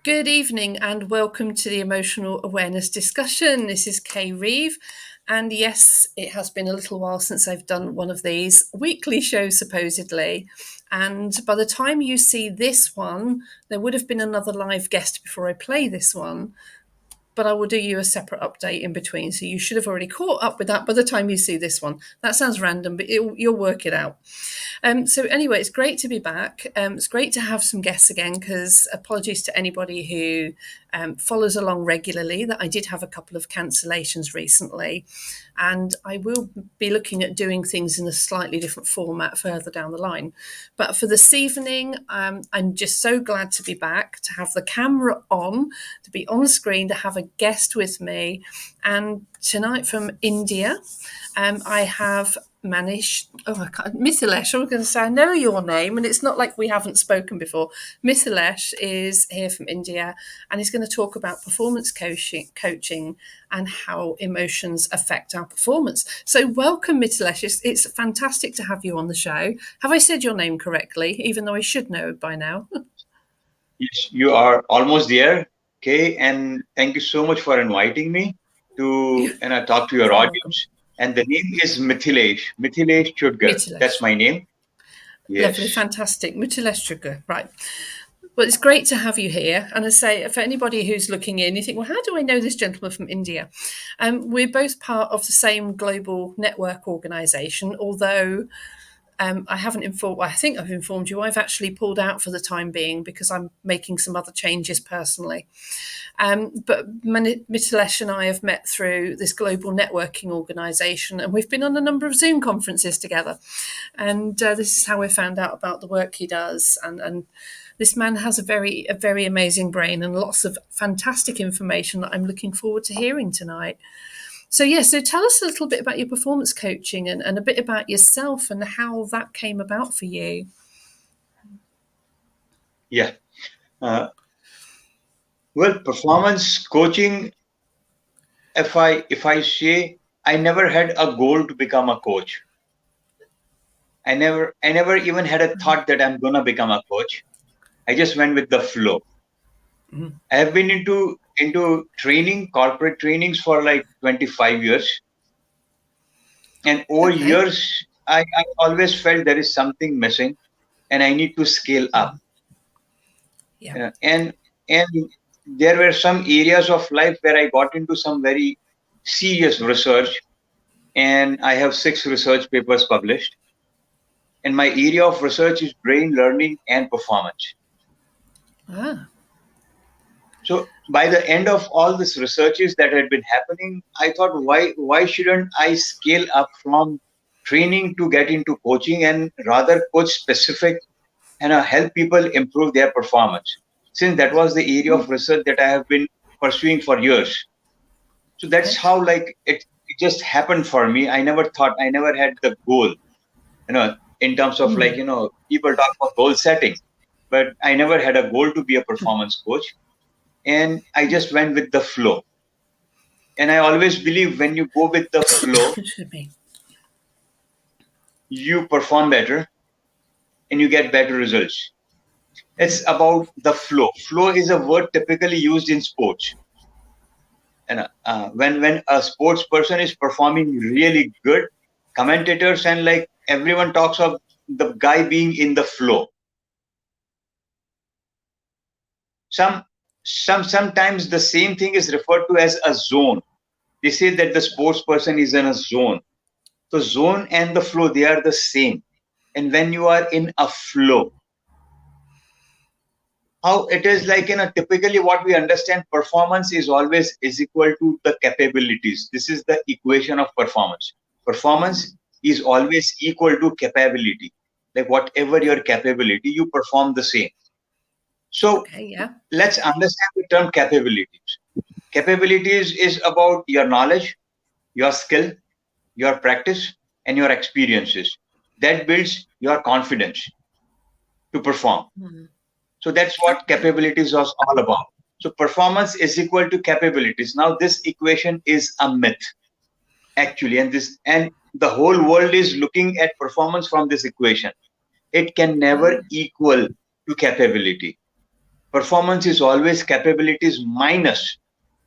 Good evening and welcome to the Emotional Awareness Discussion. This is Kay Reeve. And yes, it has been a little while since I've done one of these weekly shows, supposedly. And by the time you see this one, there would have been another live guest before I play this one. But I will do you a separate update in between. So you should have already caught up with that by the time you see this one. That sounds random, but you'll work it out. So anyway, it's great to be back. It's great to have some guests again, because apologies to anybody who follows along regularly, that I did have a couple of cancellations recently. And I will be looking at doing things in a slightly different format further down the line. But for this evening, I'm just so glad to be back, to have the camera on, to be on screen, to have a guest with me. And tonight from India, I have Mithilesh. I was going to say, I know your name, and it's not like we haven't spoken before. Mithilesh is here from India, and he's going to talk about performance coaching and how emotions affect our performance. So welcome, Mithilesh. It's fantastic to have you on the show. Have I said your name correctly, even though I should know by now? Yes, you are almost there, Kay, and thank you so much for inviting me to talk to your audience. And the name is Mithilesh Chudgar. That's my name. Yes. Lovely, fantastic. Mithilesh Chudgar, right. Well, it's great to have you here. And I say, for anybody who's looking in, you think, well, how do I know this gentleman from India? We're both part of the same global network organisation, although I haven't informed, I think I've informed you, I've actually pulled out for the time being because I'm making some other changes personally. But Mithilesh and I have met through this global networking organisation, and we've been on a number of Zoom conferences together. And this is how we found out about the work he does. And this man has a very amazing brain and lots of fantastic information that I'm looking forward to hearing tonight. So tell us a little bit about your performance coaching and a bit about yourself and how that came about for you. Yeah. Well, performance coaching, if I say, I never had a goal to become a coach. I never even had a thought that I'm gonna become a coach. I just went with the flow. Mm-hmm. I have been into training, corporate trainings for like 25 years. And over years, I always felt there is something missing and I need to scale up. Yeah. And there were some areas of life where I got into some very serious research, and I have 6 research papers published. And my area of research is brain learning and performance. So by the end of all these researches that had been happening, I thought, why shouldn't I scale up from training to get into coaching and rather coach specific and help people improve their performance, since that was the area of research that I have been pursuing for years. So that's how it just happened for me. I never had the goal, in terms of people talk about goal setting, but I never had a goal to be a performance coach. And I just went with the flow. And I always believe when you go with the flow, you perform better and you get better results. It's about the flow. Flow is a word typically used in sports. And when a sports person is performing really good, commentators and everyone talks of the guy being in the flow. Sometimes the same thing is referred to as a zone. They say that the sports person is in a zone. So zone and the flow, they are the same. And when you are in a flow, how it is typically what we understand, performance is equal to the capabilities. This is the equation of performance. Performance is always equal to capability. Like whatever your capability, you perform the same. So let's understand the term capabilities. Capabilities is about your knowledge, your skill, your practice, and your experiences. That builds your confidence to perform. Mm-hmm. So that's what capabilities are all about. So performance is equal to capabilities. Now this equation is a myth, actually, and the whole world is looking at performance from this equation. It can never equal to capability. Performance is always capabilities minus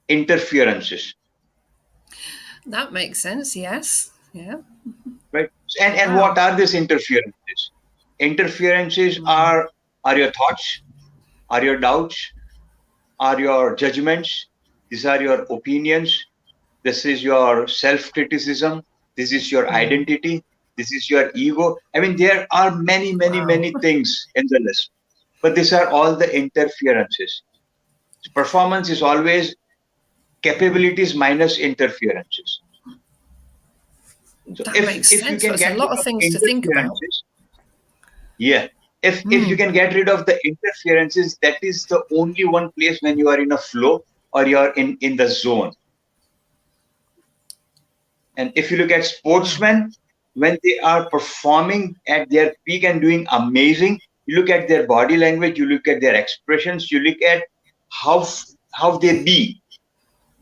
interferences, That makes sense. Yes. Yeah. right? And Wow. what are these interferences? Interferences are your thoughts, are your doubts, are your judgments. These are your opinions. This is your self-criticism. This is your identity. This is your ego. I mean, there are many, many, Wow. many things in the list, but these are all the interferences. Performance is always capabilities minus interferences. So That if makes if you sense. can That's a get rid lot of of things to think about. interferences, yeah. If you can get rid of the interferences, that is the only one place when you are in a flow or you're in the zone. And if you look at Wow. sportsmen, when they are performing at their peak and doing amazing, you look at their body language, you look at their expressions, you look at how how they be.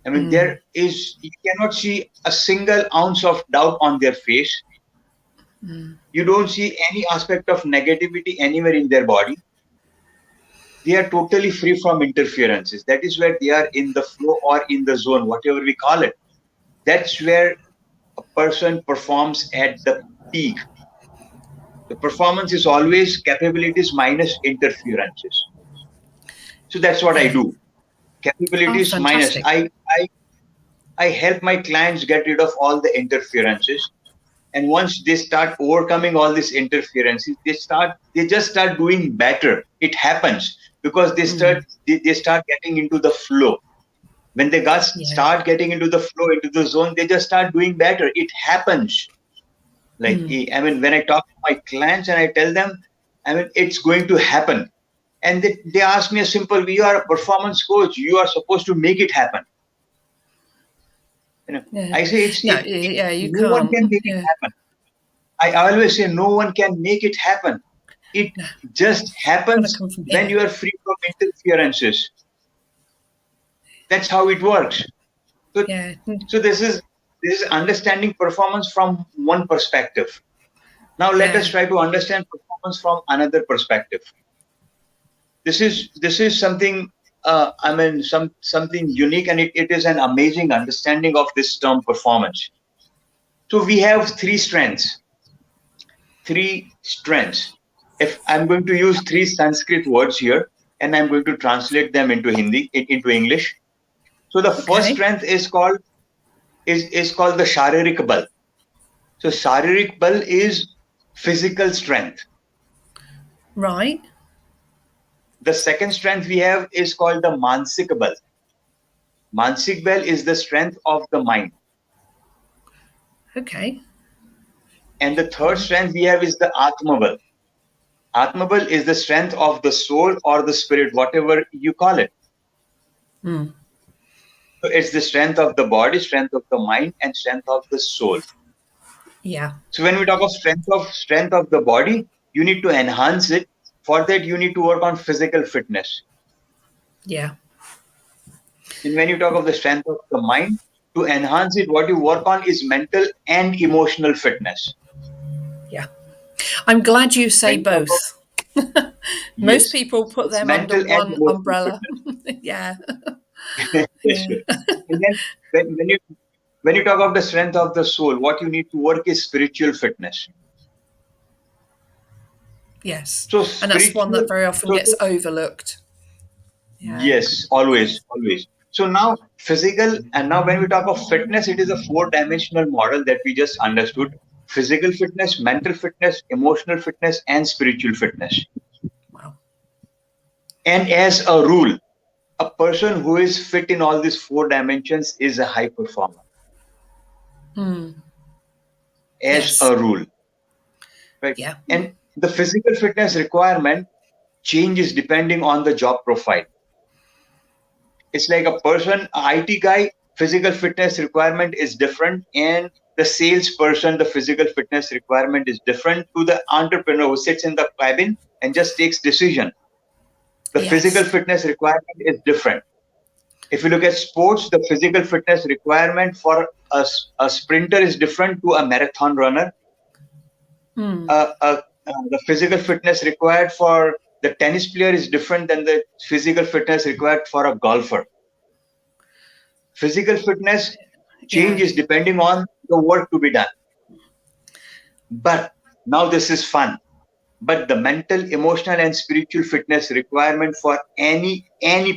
I mean, there is you cannot see a single ounce of doubt on their face. You don't see any aspect of negativity anywhere in their body. They are totally free from interferences. That is where they are in the flow or in the zone, whatever we call it. That's where a person performs at the peak. The performance is always capabilities minus interferences. So that's what I Yeah. do. Oh, Capabilities minus. fantastic. I help my clients get rid of all the interferences. And once they start overcoming all these interferences, they just start doing better. It happens because they start getting into the flow. When they Yeah. start getting into the flow, into the zone, they just start doing better. It happens. Like, I mean, when I talk to my clients and I tell them, I mean, it's going to happen. And they ask me a simple, you are a performance coach. You are supposed to make it happen. You know, Yeah. I say No, yeah, you no one can't. can make it Yeah. happen. I always say no one can make it happen. It No, just got to happens come from when here. you are free from interferences. That's how it works. So, Yeah. so this is understanding performance from one perspective. Now let us Yeah. try to understand performance from another perspective. This is something I mean something unique, and it is an amazing understanding of this term performance. So we have three strengths. If I'm going to use three Sanskrit words here, and I'm going to translate them into Hindi, into English. So the first Okay. strength is called the Sharirik Bal. So Sharirik Bal is physical strength. Right. The second strength we have is called the Mansik Bal. Mansik Bal is the strength of the mind. Okay. And the third strength we have is the Atma Bal. Atma Bal is the strength of the soul or the spirit, whatever you call it. So it's the strength of the body, strength of the mind, and strength of the soul. Yeah. So when we talk of strength of the body, you need to enhance it. For that, you need to work on physical fitness. Yeah. And when you talk of the strength of the mind, to enhance it, what you work on is mental and emotional fitness. Yeah. I'm glad you say When you talk of both. Most yes, people put it's them under mental and one emotional umbrella. fitness. Yeah. Yes, Yeah. sure. And then when you talk of the strength of the soul, what you need to work is spiritual fitness. Yes. So And that's one that spiritual, very often so gets overlooked. Yeah. yes, always, always. So now physical, and now when we talk of fitness, it is a four-dimensional model that we just understood. Physical fitness, mental fitness, emotional fitness, and spiritual fitness. Wow. And as a rule, a person who is fit in all these four dimensions is a high performer. As Yes. a rule, right? Yeah. And the physical fitness requirement changes depending on the job profile. It's like a person, a IT guy, physical fitness requirement is different, and the salesperson, the physical fitness requirement is different to the entrepreneur who sits in the cabin and just takes decision. The physical Yes. fitness requirement is different. If you look at sports, the physical fitness requirement for a sprinter is different to a marathon runner. The physical fitness required for the tennis player is different than the physical fitness required for a golfer. Physical fitness Yeah. changes depending on the work to be done. But now this is fun. But the mental, emotional, and spiritual fitness requirement for any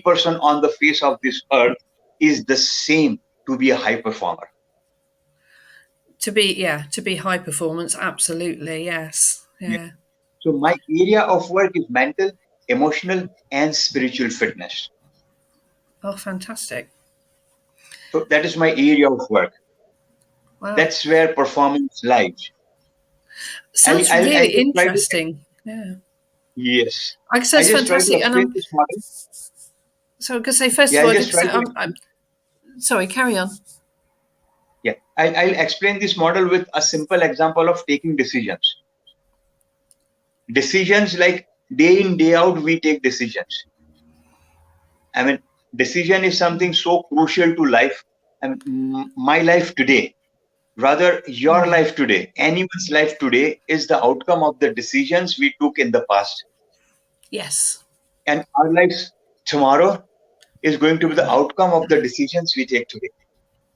person on the face of this earth is the same to be a high performer. To be high performance, absolutely, yes. Yeah. Yeah. So my area of work is mental, emotional, and spiritual fitness. Oh, fantastic. So that is my area of work. Wow. That's where performance lies. Sounds I'll really just try to, interesting. Yeah. yes. I guess I that's just try to fantastic. And explain this model. so I could say, first Yeah, of all, I'll I just did try say, to explain. sorry, carry on. Yeah, I'll explain this model with a simple example of taking decisions. Decisions like day in, day out, we take decisions. I mean, decision is something so crucial to life, and my life today, rather your Mm. life today, anyone's life today is the outcome of the decisions we took in the past. Yes. And our lives tomorrow is going to be the outcome of the decisions we take today.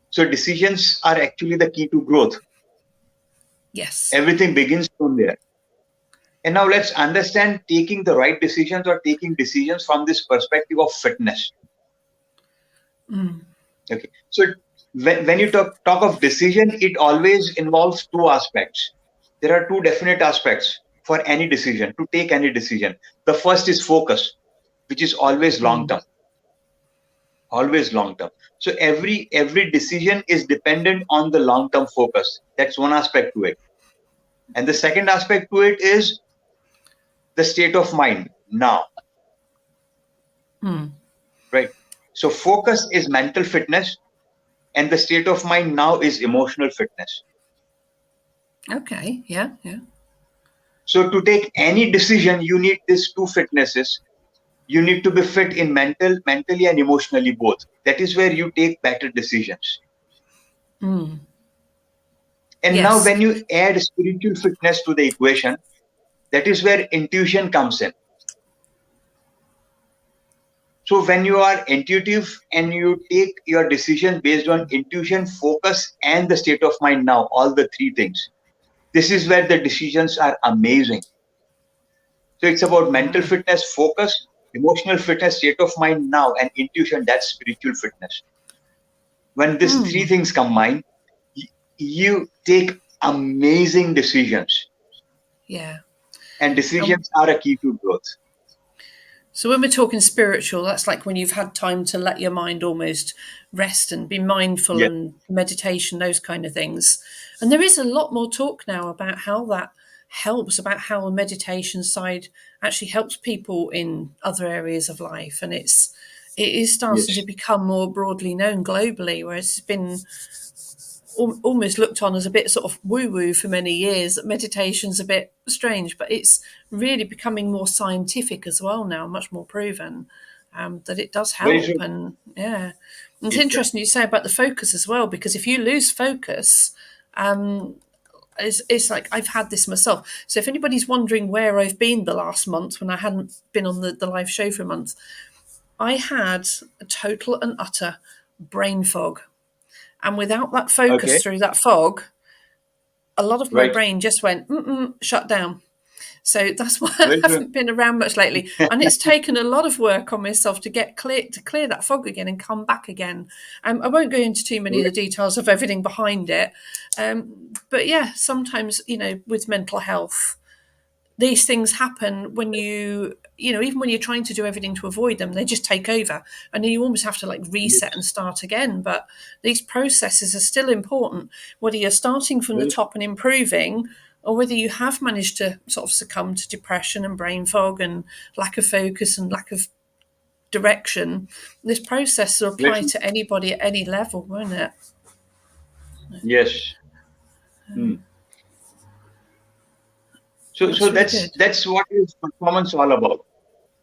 So decisions are actually the key to growth. Yes. Everything begins from there. And now let's understand taking the right decisions or taking decisions from this perspective of fitness. Mm. Okay. So when you talk of decision, it always involves two aspects. There are two definite aspects for any decision, to take any decision. The first is focus, which is always long Mm. term, always long term. So every decision is dependent on the long term focus. That's one aspect to it. And the second aspect to it is the state of mind now, Mm. right? So focus is mental fitness, and the state of mind now is emotional fitness. Okay. Yeah. Yeah. So to take any decision, you need these two fitnesses. You need to be fit in mentally and emotionally both. That is where you take better decisions. Mm. And now Yes. when you add spiritual fitness to the equation, that is where intuition comes in. So when you are intuitive and you take your decision based on intuition, focus, and the state of mind now, all the three things, this is where the decisions are amazing. So it's about mental Wow. fitness, focus, emotional fitness, state of mind now, and intuition. That's spiritual fitness. When these three Mm. things combine, you take amazing decisions, Yeah. and Um, decisions are a key to growth. so when we're talking spiritual, that's like when you've had time to let your mind almost rest and be mindful Yes, and meditation, those kind of things. And there is a lot more talk now about how that helps, about how the meditation side actually helps people in other areas of life. And it is starting to yes, become more broadly known globally, whereas it's been almost looked on as a bit sort of woo woo for many years. That meditation's a bit strange, but it's really becoming more scientific as well now, much more proven that it does very help. true. And yeah, and it's It does. interesting you say about the focus as well, because if you lose focus, it's like I've had this myself. So if anybody's wondering where I've been the last month when I hadn't been on the live show for a month, I had a total and utter brain fog. And without that focus Okay, through that fog, a lot of my right. brain just went shut down. So that's why I Very true. haven't been around much lately, and it's taken a lot of work on myself to get clear that fog again and come back again. I won't go into too many of the Right. details of everything behind it, but yeah, sometimes with mental health, these things happen when even when you're trying to do everything to avoid them, they just take over, and then you almost have to like reset Yes, and start again. But these processes are still important, whether you're starting from the very true. top and improving, or whether you have managed to sort of succumb to depression and brain fog and lack of focus and lack of direction. This process will Very apply true. to anybody at any level, won't it? Yes. Hmm. So That's really good. that's what is performance all about.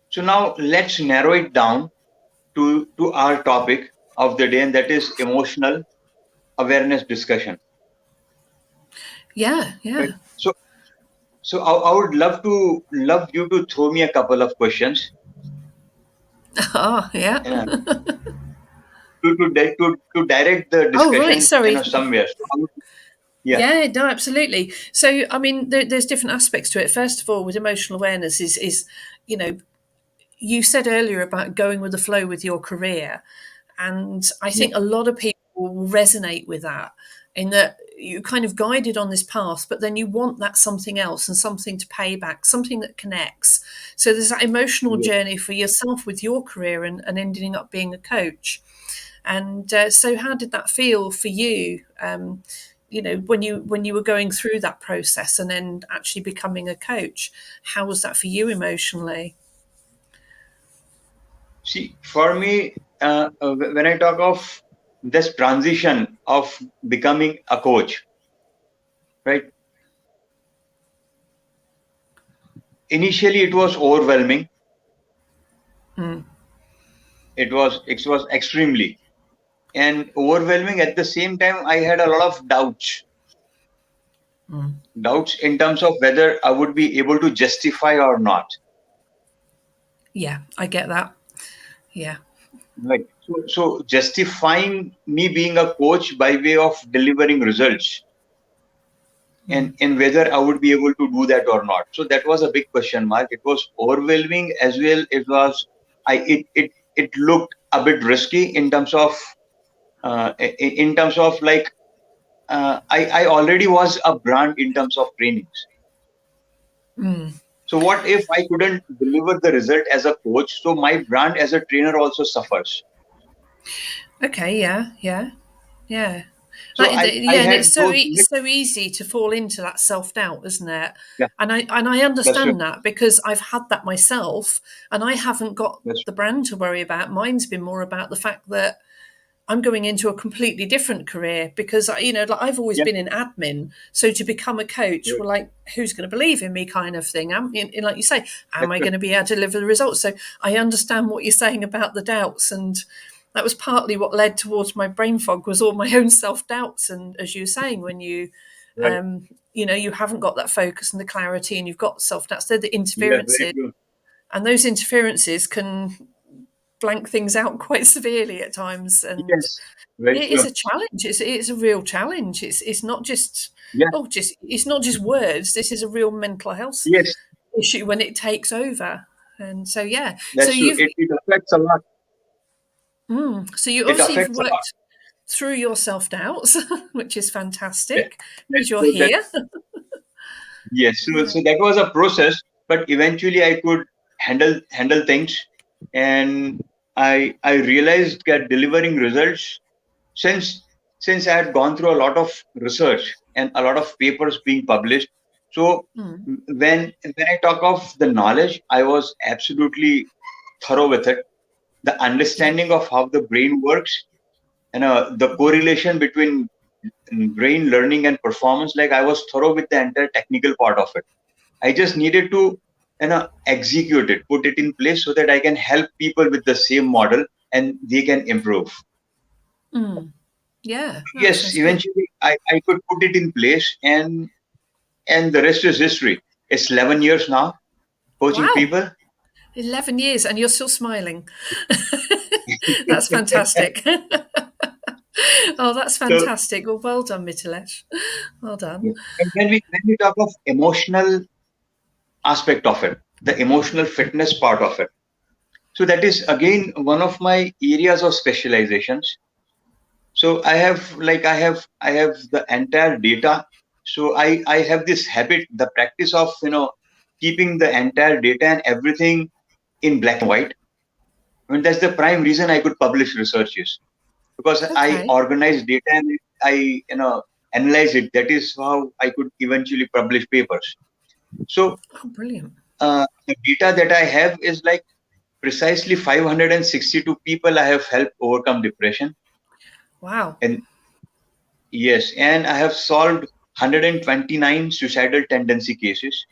So now let's narrow it down to our topic of the day, and that is emotional awareness discussion. Yeah, Right. yeah. So So I would love you to throw me a couple of questions, Oh, yeah. you know, to direct the Oh, right. discussion, Sorry. somewhere. So yeah, Yeah, no, absolutely. So, I mean, there's different aspects to it. First of all, with emotional awareness, is you know, you said earlier about going with the flow with your career, and I yeah, think a lot of people will resonate with that. In that you kind of guided on this path, but then you want that something else and something to pay back, something that connects. So there's that emotional yeah. journey for yourself with your career and ending up being a coach. And so, how did that feel for you? When you were going through that process and then actually becoming a coach, how was that for you emotionally? See, for me, when I talk of this transition of becoming a coach, right? Initially, it was overwhelming. Mm, It was extremely and overwhelming. At the same time, I had a lot of mm. doubts in terms of whether I would be able to justify or not. Yeah, I get that. Yeah. Right. So justifying me being a coach by way of delivering results, Mm, and whether I would be able to do that or not. So that was a big question mark. It was overwhelming as well. It looked a bit risky in terms of like I already was a brand in terms of trainings. mm. So what if I couldn't deliver the result as a coach? So my brand as a trainer also suffers. Okay. Yeah. Yeah. Yeah. So I Yeah, and had it's those so easy to fall into that self doubt, isn't it? yeah, And I that's right. understand that because I've had that myself, and I haven't got That's the brand to worry about. Mine's been more about the fact that I'm going into a completely different career because like I've always yeah, been in admin. So to become a coach, right. well, like who's going to believe in me, kind of thing. Like you say, am That's I right. going to be able to deliver the results? So I understand what you're saying about the doubts, and that was partly what led towards my brain fog was all my own self doubts. And as you were saying, when Right. you haven't got that focus and the clarity, and you've got self doubts, they're the Yeah, very interferences, true. and those interferences can blank things out quite severely at times. And Yes, very it is true. a challenge. It's a real challenge. It's not just Yeah, it's not just words. This is a real mental health yes, issue when it takes over. And so yeah, so that's true. It affects a lot. you It obviously you've affects a lot. worked through your self doubts, which is Yeah. fantastic That's because you're true. here. Yes. So, Yeah. so that was a process, but eventually I could handle things, and I realized that delivering results, since I had gone through a lot of research and a lot of papers being published. So Mm, when I talk of the knowledge, I was absolutely thorough with it. The yeah. understanding of how the brain works, and the Mm, correlation between brain learning and performance. Like, I was thorough with the entire technical part of it. I just needed to execute it, put it in place so that I can help people with the same model and they can improve. mm. Yeah, that Yes, sounds good. eventually I could put it in place, and the rest is history. It's 11 years now coaching Wow, people. 11 years and you're still smiling. That's fantastic. Oh, that's So, fantastic. Well done, Mithilesh. Well done. yeah. And when we talk of emotional aspect of it, the emotional fitness part of it, so that is again one of my areas of specializations. So I have the entire data. So I have this habit, the practice of keeping the entire data and everything in black and white. I mean, that's the prime reason I could publish researches, because I Okay. organize data and I analyze it. That is how I could eventually publish papers. So Oh, brilliant. the data that I have is like precisely 562 people I have helped overcome depression. Wow. And yes, and I have solved 129 suicidal tendency cases,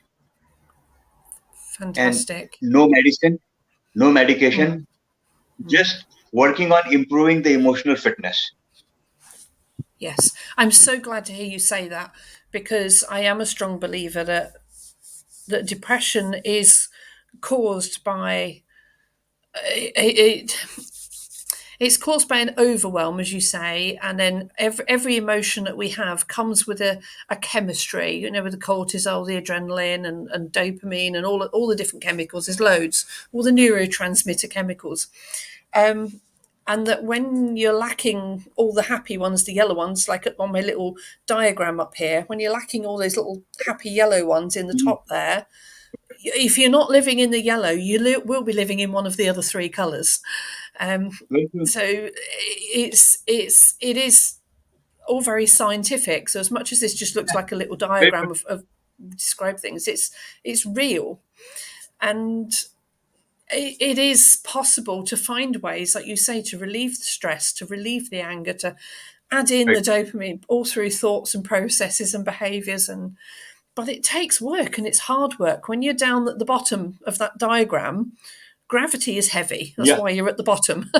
and Fantastic. no medicine, no medication, Mm, mm. just working on improving the emotional fitness. Yes. I'm so glad to hear you say that because I am a strong believer that that depression is caused by it, it's caused by an overwhelm, as you say, and then every emotion that we have comes with a chemistry, with the cortisol, the adrenaline, and dopamine, and all the different chemicals. There's loads, all the neurotransmitter chemicals. And that when you're lacking all the happy ones, the yellow ones, like on my little diagram up here, when you're lacking all those little happy yellow ones in the Mm. top there, if you're not living in the yellow, you will be living in one of the other three colours. So it is all very scientific. So as much as this just looks like a little Very diagram true. of describe things, it's real, and it is possible to find ways, like you say, to relieve the stress, to relieve the anger, to add in the Right. dopamine all through thoughts and processes and behaviours. And but it takes work, and it's hard work. When you're down at the bottom of that diagram, gravity is heavy. That's Yeah. why you're at the bottom.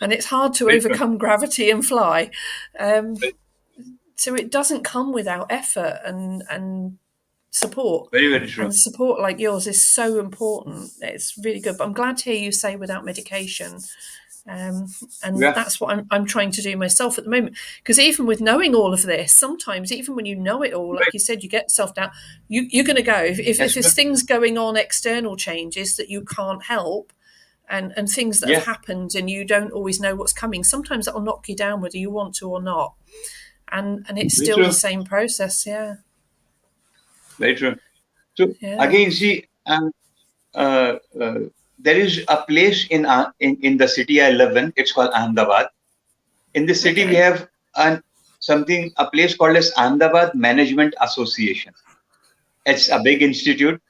And it's hard to Very true. overcome gravity and fly. Um, Very, so it doesn't come without effort and support. very true. And support like yours is so important. It's really good. But I'm glad to hear you say without medication. And Yeah. that's what I'm trying to do myself at the moment. Because even with knowing all of this, sometimes, even when you know it all, like Right. you said, you get self doubt, you're going to go. If That's true. there's things going on, external changes that you can't help, and things that have Yeah. happened and you don't always know what's coming, sometimes that'll knock you down whether you want to or not. And it's Very still the true. same process. Yeah. Very true. So Yeah. again, see, uh, uh, there is a place in the city I live in. It's called Ahmedabad. In this city, we Okay. have an a place called as Ahmedabad Management Association. It's a big institute,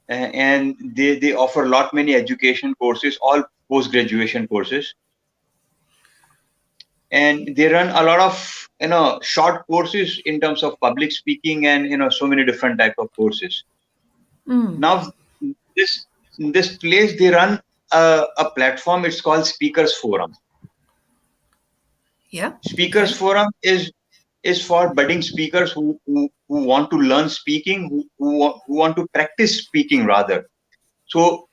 and they offer lot many education courses, all post graduation courses, and they run a lot of short courses in terms of public speaking and so many different type of courses. Mm. Now this this place they run a platform. It's called Speakers Forum. Yeah. Speakers Okay. Forum is for budding speakers who want to learn speaking, who want to practice speaking rather. So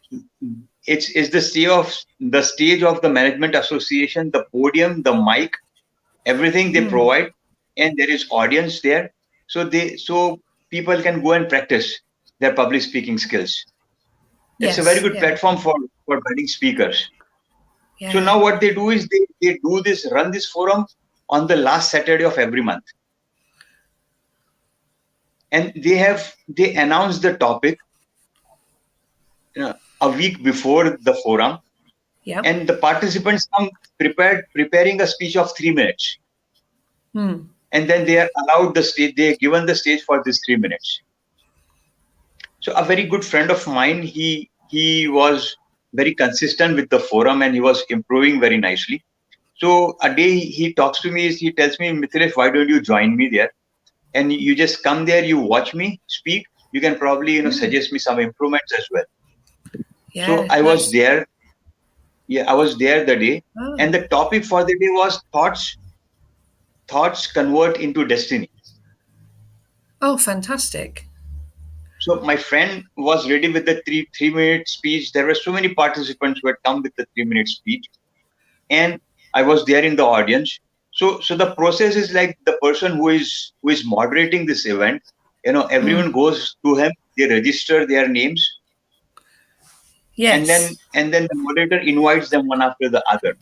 it's the stage of the management association, the podium, the mic, everything they Mm. provide, and there is audience there. So people can go and practice their public speaking skills. It's a very Yes. good Yeah. platform for budding speakers. So Yeah. now what they do is they run this forum on the last Saturday of every month. And they announce the topic a week before the forum, Yeah. and the participants come preparing a speech of 3 minutes, Mm. and then they are allowed the stage. They are given the stage for these 3 minutes. So a very good friend of mine, he was very consistent with the forum, and he was improving very nicely. So a day he talks to me, he tells me, Mithilesh, why don't you join me there? And you just come there, you watch me speak. You can probably Mm. suggest me some improvements as well. So Yeah. I was That's. there. Yeah, I was there the day, and Oh. the topic for the day was thoughts convert into destiny. Oh, fantastic. So my friend was ready with the three minute speech. There were so many participants who had come with the 3 minute speech, and I was there in the audience. So the process is like the person who is moderating this event. Everyone Mm. goes to him. They register their names, and then Yes. and then the moderator invites them one after the other.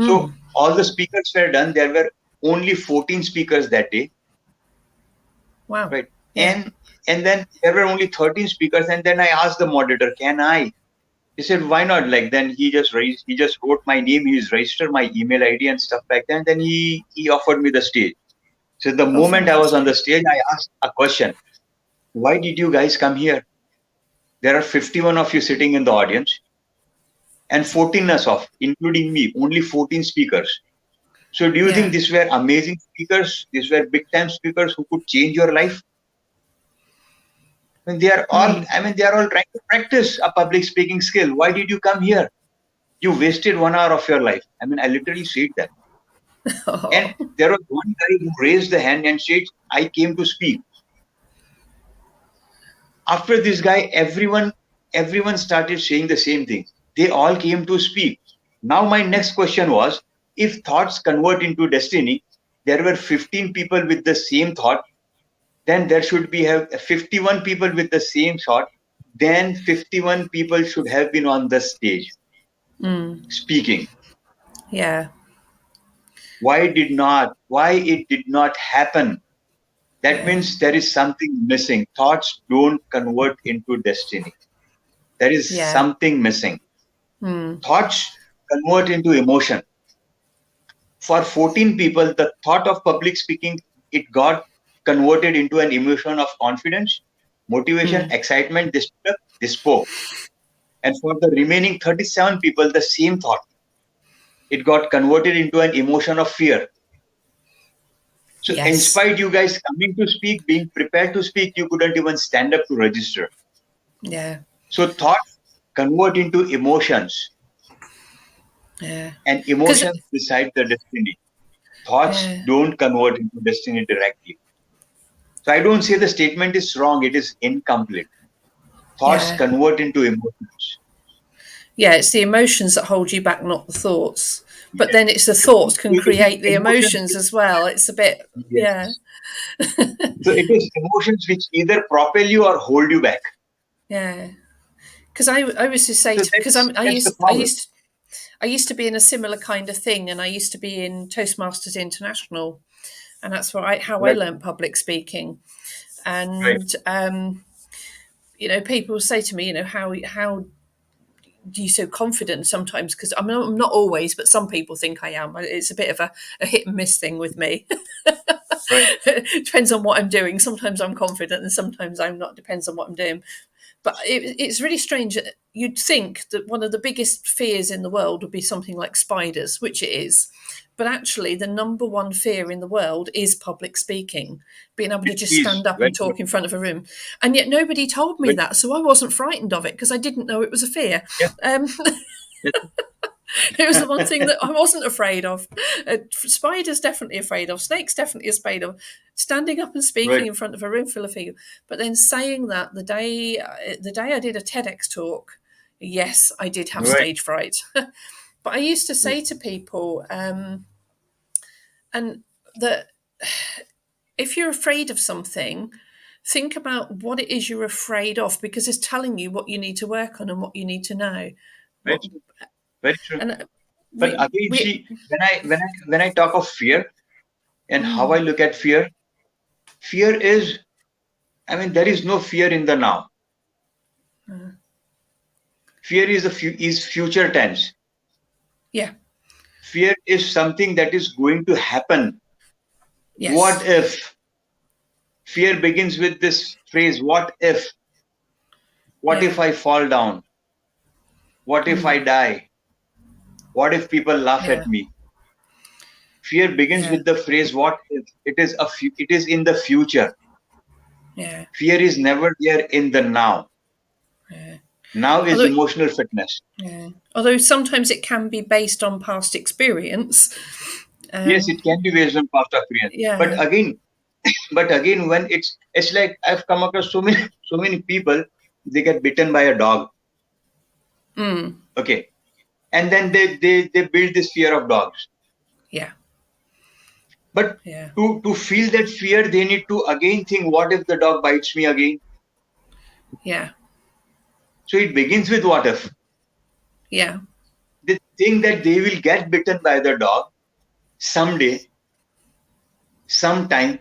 So Mm. all the speakers were done. There were only 14 speakers that day, Wow. right? Yeah. And then there were only 13 speakers, and then I asked the moderator, can I? He said, why not? Like, then he just wrote my name, he's registered my email ID and stuff like that, and then he offered me the stage. So the Oh, moment I was on the fantastic. stage, I asked a question. Why did you guys come here? There are 51 of you sitting in the audience, and 14 us off, including me, only 14 speakers. So do you think Yeah. these were amazing speakers? These were big time speakers who could change your life? I mean, Mm. they are all trying to practice a public speaking skill. Why did you come here? You wasted 1 hour of your life. I mean, I literally said that. And Oh. there was one guy who raised the hand and said, I came to speak. After this guy, everyone started saying the same thing. They all came to speak. Now my next question was, if thoughts convert into destiny, there were 15 people with the same thought, then there should be have 51 people with the same thought, then 51 people should have been on the stage speaking. Yeah. Why it did not happen? That Yeah. means there is something missing. Thoughts don't convert into destiny. There is Yeah. something missing. Thoughts convert into emotion. For 14 people, the thought of public speaking, it got converted into an emotion of confidence, motivation, excitement. They stood up, they spoke. And for the remaining 37 people, the same thought, it got converted into an emotion of fear. So, in Yes. spite you guys coming to speak, being prepared to speak, you couldn't even stand up to register. Yeah. So, thoughts convert into emotions, Yeah. and Because emotions decide the destiny. Thoughts yeah. don't convert into destiny directly. So, I don't say the statement is wrong, it is incomplete. Thoughts Yeah. convert into emotions. Yeah, it's the emotions that hold you back, not the thoughts. But Yes. then it's the So thoughts can it is create the emotions emotions which, as well. It's a bit, yeah, yes. So it is emotions which either propel you or hold you back. yeah. Because I was to say So because that's the problem. I used to be in a similar kind of thing, and I used to be in Toastmasters International, and that's how I Right, learned public speaking. right, And people say to me, how you so confident sometimes because I'm not always, but some people think I am. It's a bit of a hit and miss thing with me. right, Depends on what I'm doing. Sometimes I'm confident and sometimes I'm not. Depends on what I'm doing. But it's really strange. You'd think that one of the biggest fears in the world would be something like spiders, which it is. But actually, the number one fear in the world is public speaking, being able to it just is stand up very and true. talk in front of a room. And yet nobody told me Very, that. So I wasn't frightened of it because I didn't know it was a fear. yeah, Um, yes. it was the one thing that I wasn't afraid of. Spiders definitely afraid of. Snakes definitely afraid of. Standing up and speaking Right, in front of a room full of people. But then saying that the day I did a TEDx talk, yes, I did have right, stage fright. But I used to right, say to people, and that if you're afraid of something, think about what it is you're afraid of because it's telling you what you need to work on and what you need to know. very What true. Very true. and But we again, we see, when I talk of fear and how I look at fear, fear is, I mean, there is no fear in the now. Fear is is future tense. yeah, Fear is something that is going to happen. What yes, if? Fear begins with this phrase, what if? What if yeah, I fall down? What if I die? What if people laugh yeah, at me? Fear begins yeah, with the phrase, what if? It is in the future. yeah, Fear is never there in the now. yeah. Now is Although emotional fitness. yeah, although sometimes it can be based on past experience. Yes, Um, it can be based on past experience. But yeah, again, when it's like I've come across so many people, they get bitten by a dog. Okay. And then they build this fear of dogs. yeah, But yeah, to feel that fear, they need to again think, what if the dog bites me again? yeah, So it begins with what if. yeah, They think that they will get bitten by the dog someday, sometime,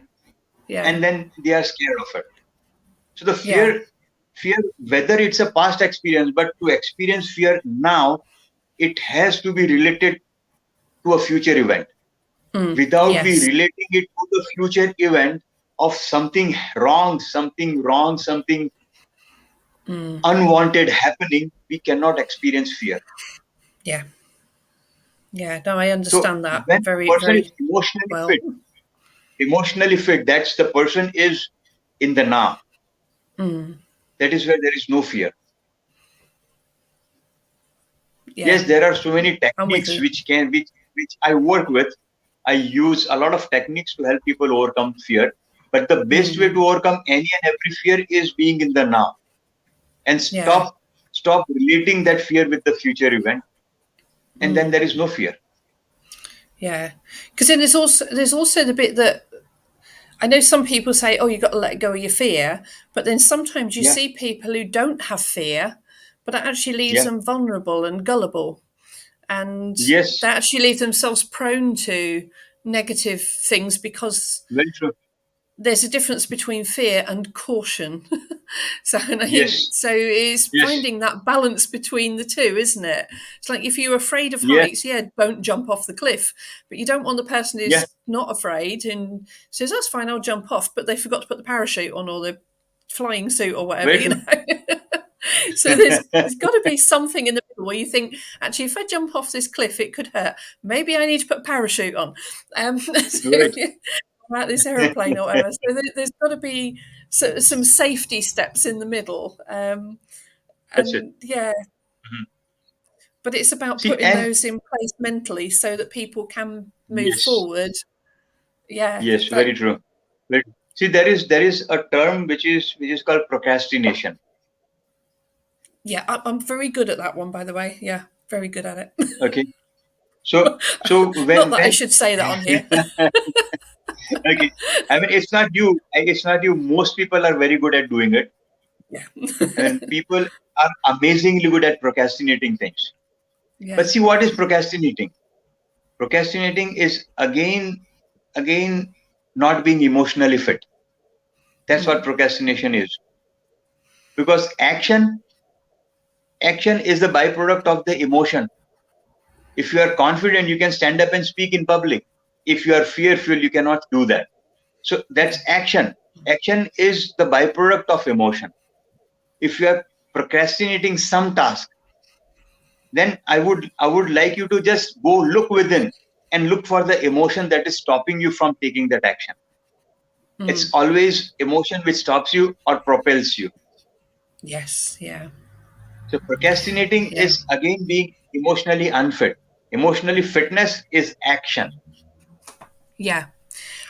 yeah, and then they are scared of it. So the yeah, fear, whether it's a past experience, but to experience fear now, it has to be related to a future event. Without we yes, relating it to the future event of something unwanted happening, we cannot experience fear. yeah, yeah. No, I So understand that when very, a person is very well. emotionally fit, that's the person is in the now. That is where there is no fear. Yeah, Yes, there are so many I'm with techniques you. which I work with. I use a lot of techniques to help people overcome fear. But the best way Mm. to overcome any and every fear is being in the now, and Yeah. stop relating that fear with the future event, and then Mm. there is no fear. Yeah. Because then there's also the bit that I know some people say, oh, you've got to let go of your fear. But then sometimes you Yeah, see people who don't have fear, but it actually leaves yeah, them vulnerable and gullible. And they yes, actually leave themselves prone to negative things because very true. there's a difference between fear and caution. So, and I think Yes, so it's yes, finding that balance between the two, isn't it? It's like if you're afraid of yes, heights, yeah, don't jump off the cliff. But you don't want the person yeah, who's not afraid and says, that's fine, I'll jump off, but they forgot to put the parachute on or the flying suit or whatever, very you true. know. So there's got to be something in the middle where you think, actually, if I jump off this cliff, it could hurt. Maybe I need to put a parachute on. So, Right. about this aeroplane or whatever. So there's got to be some safety steps in the middle. That's it. And yeah, Mhm. but it's about See, putting and those in place mentally so that people can move yes, forward. Yeah, yes, very that true. Very, see, there is a term which is called procrastination. yeah, I'm very good at that one, by the way. Yeah, very good at it. Okay, so Not when that I when should say that on here. okay, I mean it's not you. It's not you. Most people are very good at doing it. Yeah, I mean people are amazingly good at procrastinating things. But yeah, see, what is procrastinating? Procrastinating is again not being emotionally fit. That's what mm, procrastination is. Because action is the byproduct of the emotion. If you are confident, you can stand up and speak in public. If you are fearful, you cannot do that. So yeah, that's action. Action is the byproduct of emotion. If you are procrastinating some task, then I would like you to just go look within and look for the emotion that is stopping you from taking that action. It's mm, always emotion which stops you or propels you. yes, yeah, So procrastinating yeah. is again being emotionally unfit. Emotionally fitness is action. Yeah,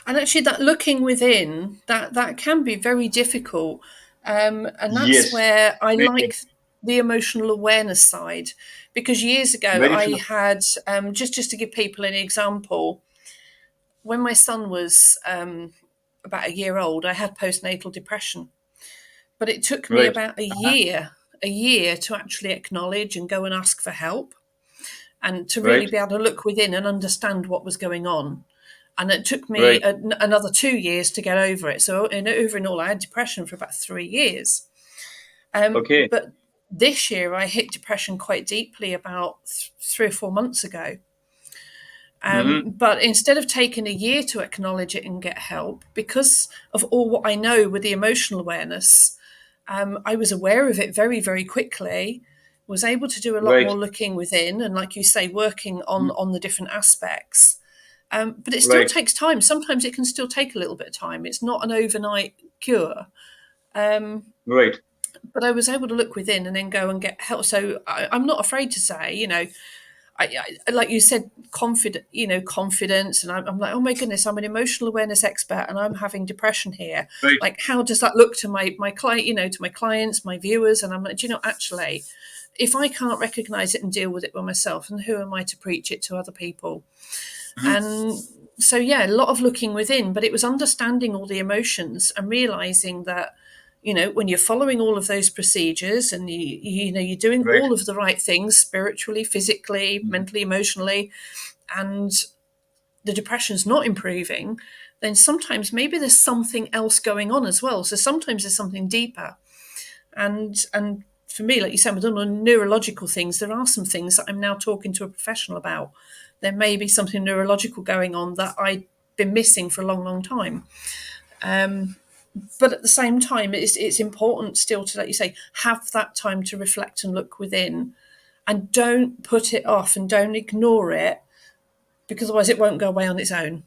and actually, that looking within that can be very difficult, and that's Yes, where I very true. like the emotional awareness side, because years ago Very I true. had just to give people an example, when my son was about a year old, I had postnatal depression, but it took me Right. about Uh-huh. a year to actually acknowledge and go and ask for help and to really Right. be able to look within and understand what was going on. And it took me Right. another 2 years to get over it. So, over in all, I had depression for about 3 years. Okay. But this year, I hit depression quite deeply about 3 or 4 months ago. Mm-hmm. But instead of taking a year to acknowledge it and get help, because of all what I know with the emotional awareness, I was aware of it very, very quickly, was able to do a lot Right. more looking within and, like you say, working Mhm. on the different aspects. But it still Right. takes time. Sometimes it can still take a little bit of time. It's not an overnight cure. Um, Right. but I was able to look within and then go and get help. So I'm not afraid to say, like you said, confidence. And I'm like, oh my goodness, I'm an emotional awareness expert and I'm having depression here. Right. Like, how does that look to my client, to my clients, my viewers? And I'm like, actually, if I can't recognize it and deal with it by myself, and who am I to preach it to other people? Mhm. And so, yeah, a lot of looking within, but it was understanding all the emotions and realizing that, when you're following all of those procedures and you're doing Right. all of the right things spiritually, physically, Mhm. mentally, emotionally, and the depression's not improving, then sometimes maybe there's something else going on as well. So sometimes there's something deeper. And for me, like you said, with all the neurological things, there are some things that I'm now talking to a professional about. There may be something neurological going on that I've been missing for a long, long time. Um, but at the same time, it's important still to, like you say, have that time to reflect and look within, and don't put it off and don't ignore it, because otherwise it won't go away on its own.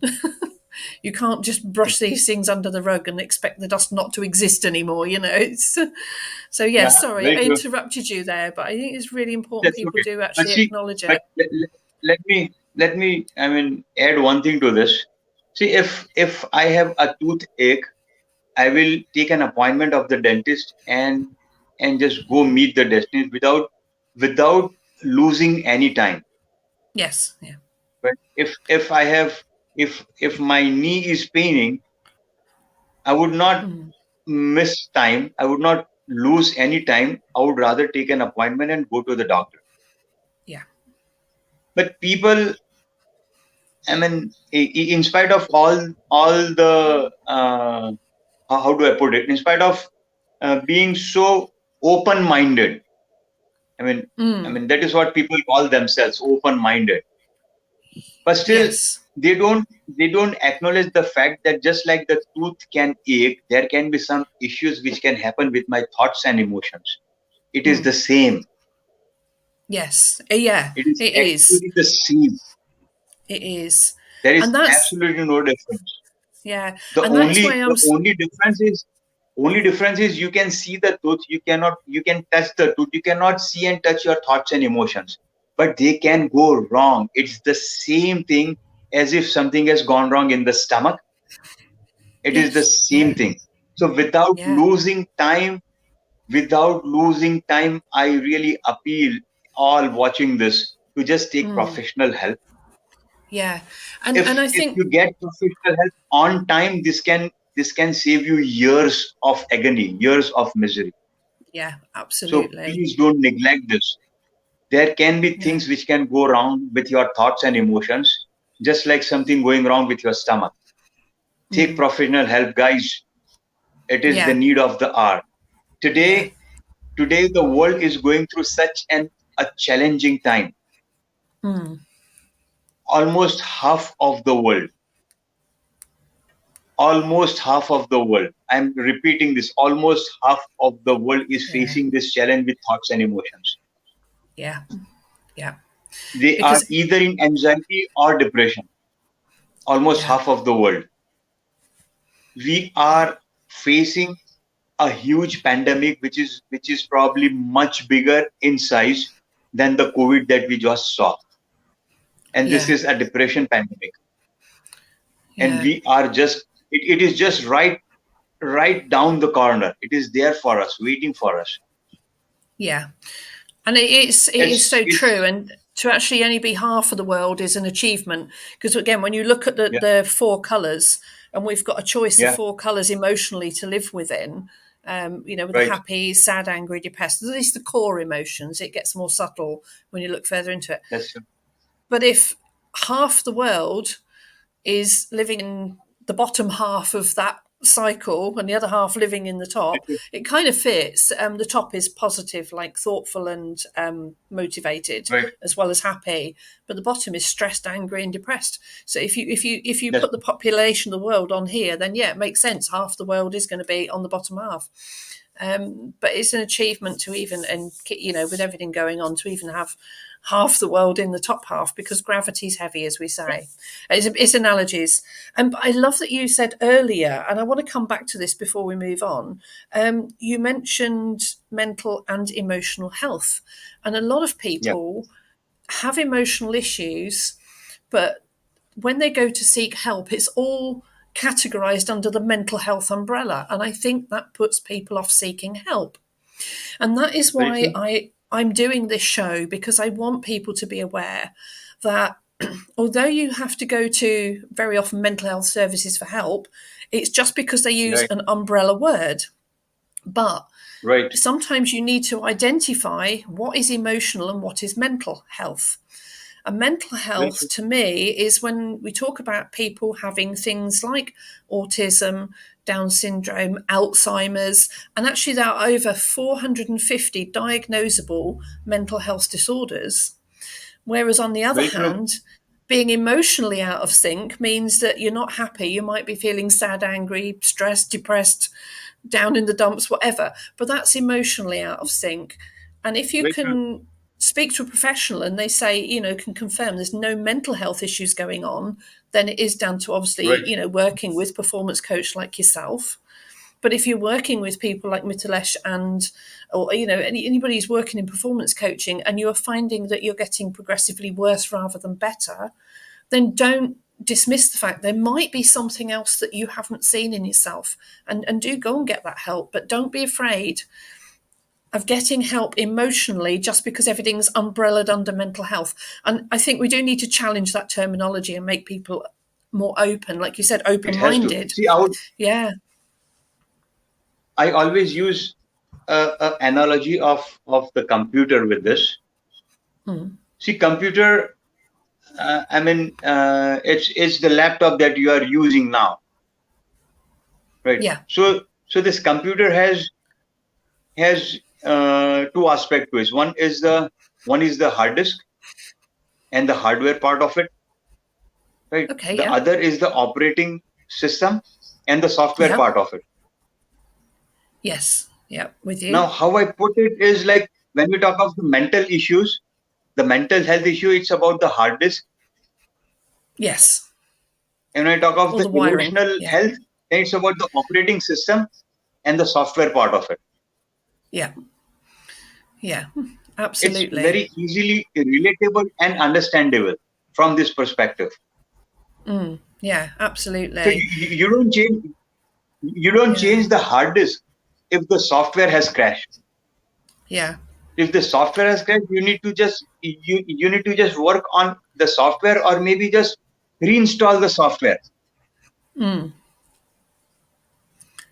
You can't just brush these things under the rug and expect the dust not to exist anymore. So yeah. Yeah. Sorry, Very I true. interrupted you there, but I think it's really important That's people okay. do But actually see, acknowledge but it. let me I mean add one thing to this. See, if I have a toothache I will take an appointment of the dentist and just go meet the dentist without losing any time. Yes. Yeah. But if I have if my knee is paining, I would not Mm. miss time. I would not lose any time. I would rather take an appointment and go to the doctor. Yeah. But people, I mean, in spite of all the how do I put it? In spite of being so open-minded, I mean, Mm. that is what people call themselves, open-minded. But still, Yes. they don't acknowledge the fact that just like the tooth can ache, there can be some issues which can happen with my thoughts and emotions. It is the Mm. same. Yes. Yeah. It is It is. actually the same. It is. There is And that's, absolutely no difference. yeah. The And that's why only I the was, only difference is you can see the truth, you can touch the truth, you cannot see and touch your thoughts and emotions, but they can go wrong. It's the same thing as if something has gone wrong in the stomach. It is the yes. same Yeah. thing. So Yeah. without losing time, I really appeal all watching this to just take Mm. professional help. Yeah. And I If think, you get professional help on time, this can save you years of agony, years of misery. yeah, So absolutely. please don't neglect this. There can be Yeah. things which can go wrong with your thoughts and emotions, just like something going wrong with your stomach. Take Mm. professional help, guys. It is the Yeah. need of the hour. Yeah. Today the world is going through such a challenging time. Mm. Almost half of the world, almost half of the world, I'm repeating this, almost half of the world is Yeah. facing this challenge with thoughts and emotions. Yeah. Yeah. They are Because, either in anxiety or depression. Almost yeah. half of the world. We are facing a huge pandemic which is probably much bigger in size than the COVID that we just saw. And this Yeah. is a depression pandemic. And Yeah. we are just it is just right down the corner. It is there for us, waiting for us. Yeah. And it is so It's true. And to actually only be half of the world is an achievement. Because again, when you look at yeah, the four colours, and we've got a choice of yeah, four colours emotionally to live within, with the right. happy, sad, angry, depressed, at least the core emotions, it gets more subtle when you look further into it. That's true. But if half the world is living in the bottom half of that cycle and the other half living in the top, it kind of fits. The top is positive, like thoughtful and motivated, Right. as well as happy, but the bottom is stressed, angry, and depressed. So if you That's put the population of the world on here, then yeah, it makes sense. Half the world is going to be on the bottom half. But it's an achievement to even, and with everything going on, to even have half the world in the top half, because gravity's heavy, as we say. It's analogies. But I love that you said earlier, and I want to come back to this before we move on. You mentioned mental and emotional health, and a lot of yeah, people have emotional issues, but when they go to seek help, it's all categorized under the mental health umbrella. And I think that puts people off seeking help. And that is very why true. I'm doing this show, because I want people to be aware that although you have to go to very often mental health services for help, it's just because they use Right, an umbrella word. But right, sometimes you need to identify what is emotional and what is mental health. And mental very health true. to me is when we talk about people having things like autism, Down syndrome, Alzheimer's, and actually there are over 450 diagnosable mental health disorders. Whereas on the other Very true. hand, being emotionally out of sync means that you're not happy. You might be feeling sad, angry, stressed, depressed, down in the dumps, whatever. But that's emotionally out of sync. And if you Very true. can speak to a professional and they say, can confirm there's no mental health issues going on, then it is down to obviously, Right. working with performance coach like yourself. But if you're working with people like Mithilesh or anybody who's working in performance coaching, and you are finding that you're getting progressively worse rather than better, then dismiss the fact there might be something else that you haven't seen in yourself, and do go and get that help, but don't be afraid of getting help emotionally just because everything's umbrellaed under mental health. And I think we do need to challenge that terminology and make people more open, like you said, It has to. open-minded. See, Yeah. I always use a analogy of the computer with this. See, computer. I mean, it's the laptop that you are using now, right? Yeah. So this computer has two aspects to it. One is the hard disk and the hardware part of it, right? Okay. The Yeah. other is the operating system and the software Yeah. part of it. Yes. Yeah. With Now, you. how I put it is like when we talk of the mental issues, the mental health issue, it's about the hard disk. Yes. And when I talk of All the the wiring. emotional Yeah. health, then it's about the operating system and the software part of it. Yeah. Yeah. It's Absolutely. very easily relatable and understandable from this perspective. Yeah. So Absolutely. you don't Yeah. change the hard disk if the software has crashed. Yeah. If the software has crashed, you need to just work on the software or maybe just reinstall the software.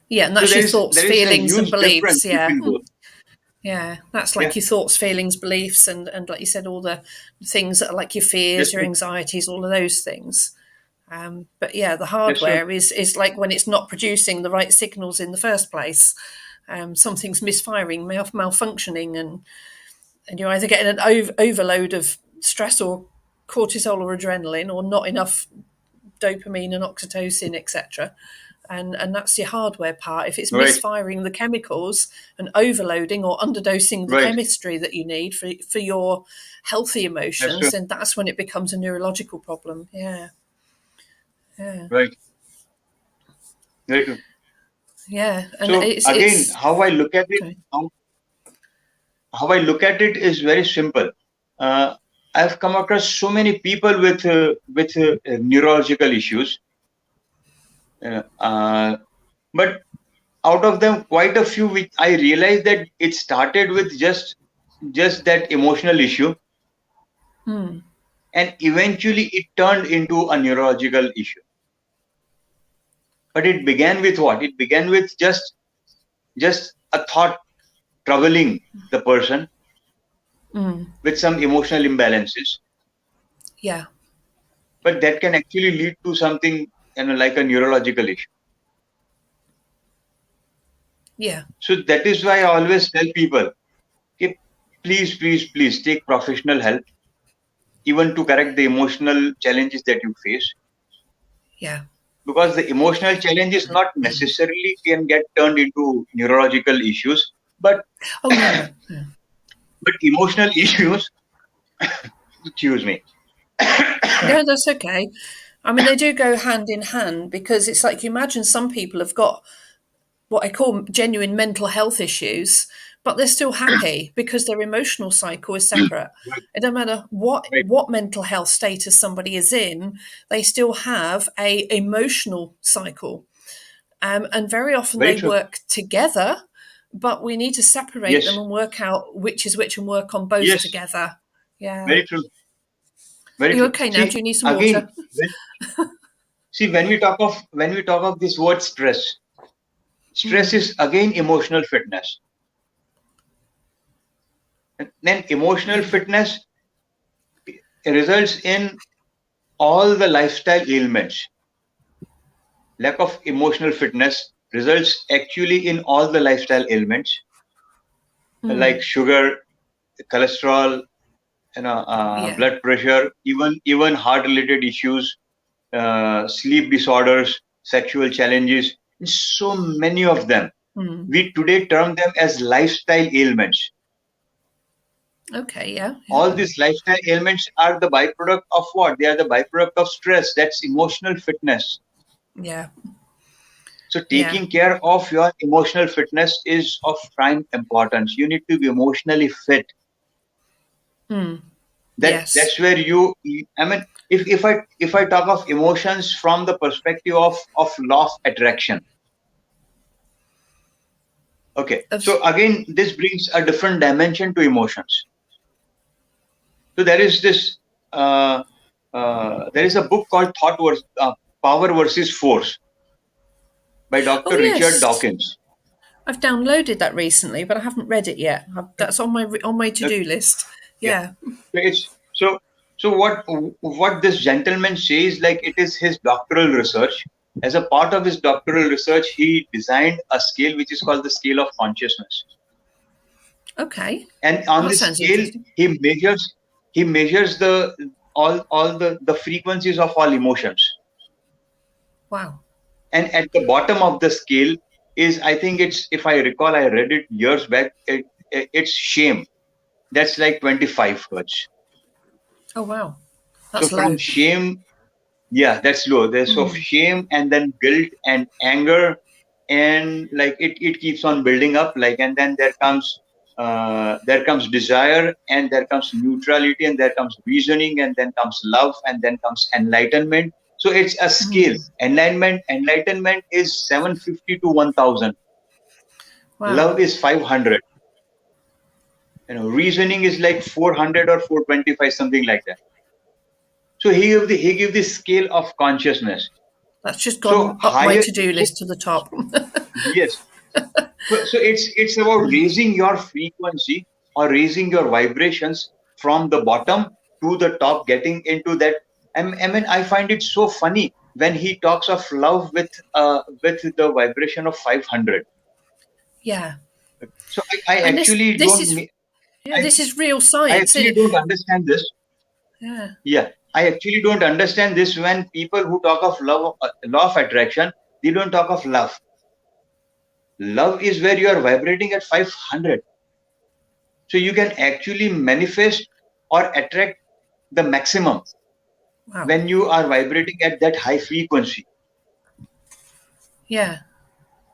Yeah. And So that's your thoughts, there is a feelings, and huge difference beliefs. Yeah. between both. Yeah, that's Yeah, like your thoughts, feelings, beliefs, and like you said, all the things that are like your that's fears, your true. anxieties, all of those things. But yeah, the That's true. hardware is like when it's not producing the right signals in the first place. Something's misfiring, malfunctioning, and you're either getting an overload of stress or cortisol or adrenaline, or not enough dopamine and oxytocin, etc. And that's your hardware part. If it's Right, misfiring the chemicals and overloading or underdosing the right. chemistry that you need for your healthy That's emotions, true. then that's when it becomes a neurological problem. Yeah, yeah, Right. Very true. yeah. And So again, it's okay. how I look at it is very simple. Uh, I've come across so many people with neurological issues, uh, but out of them, quite a few which I realized that it started with just that emotional issue, and eventually it turned into a neurological issue. But it began with what? It began with just a thought troubling the person with some emotional imbalances, Yeah, but that can actually lead to something, like a neurological issue. yeah, So that is why I always tell people, okay, please take professional help, even to correct the emotional challenges that you face, yeah. because the emotional challenges not necessarily can get turned into neurological issues, but Oh no, no. emotional issues, excuse me. No, that's okay. I mean, they do go hand in hand because it's like you imagine some people have got what I call genuine mental health issues, but they're still happy because their emotional cycle is separate. Right, It doesn't matter right, what mental health status somebody is in, they still have a emotional cycle, and very often very they true. work together. But we need to separate them Yes, and work out which is which and work on both yes, together. Yeah. very true, Are very you true. okay now? Do See, you need some again, water? when we talk of this word stress, stress is again emotional fitness. And then emotional Yeah. fitness results in all the lifestyle ailments. Lack of emotional fitness results actually in all the lifestyle ailments like sugar, cholesterol, Yeah. blood pressure, even heart related issues, sleep disorders, sexual challenges, so many of them. We today term them as lifestyle ailments. Okay. Yeah. Yeah. All these lifestyle ailments are the byproduct of what? They are the byproduct of stress. That's emotional fitness. Yeah. So Yeah. taking care of your emotional fitness is of prime importance. You need to be emotionally fit. Yes. That's where you, I mean, if I talk of emotions from the perspective of law of attraction. Okay, Of, so again, this brings a different dimension to emotions. So there is this, uh, there is a book called Power versus Force by oh Dr. Richard yes, Dawkins. I've downloaded that recently, but I haven't read it yet. That's on my to do list. Yeah. Yeah. So it's so what this gentleman says, like it is his doctoral research. As a part of his doctoral research, he designed a scale which is called the scale of consciousness. Okay. And Well, on that this sounds scale, interesting. he measures the all the frequencies of all emotions. Wow. And at the bottom of the scale is, I think it's, if I recall, I read it years back. It's shame. That's like 25 hertz. Oh wow, So that's from low. shame, yeah, that's low. There's of Mm. shame and then guilt and anger, and like it keeps on building up. Like, and then there comes desire, and there comes neutrality, and there comes reasoning, and then comes love, and then comes enlightenment. So it's a scale. Mm. Enlightenment is 750 to 1000. Wow. Love is 500. Reasoning is like 400 or 425, something like that. So he gave the scale of consciousness. That's just So gone up my higher. to do list to the top. Yes. So it's about raising your frequency or raising your vibrations from the bottom to the top, getting into that. I mean, I find it so funny when he talks of love with the vibration of 500. Yeah. So I And actually this don't is yeah, I, this is real I science, isn't actually it? don't understand this. Yeah. Yeah, I actually don't understand this when people who talk of love, law of attraction, they don't talk of love. Love is where you are vibrating at 500. So you can actually manifest or attract the maximum Wow. when you are vibrating at that high frequency. Yeah.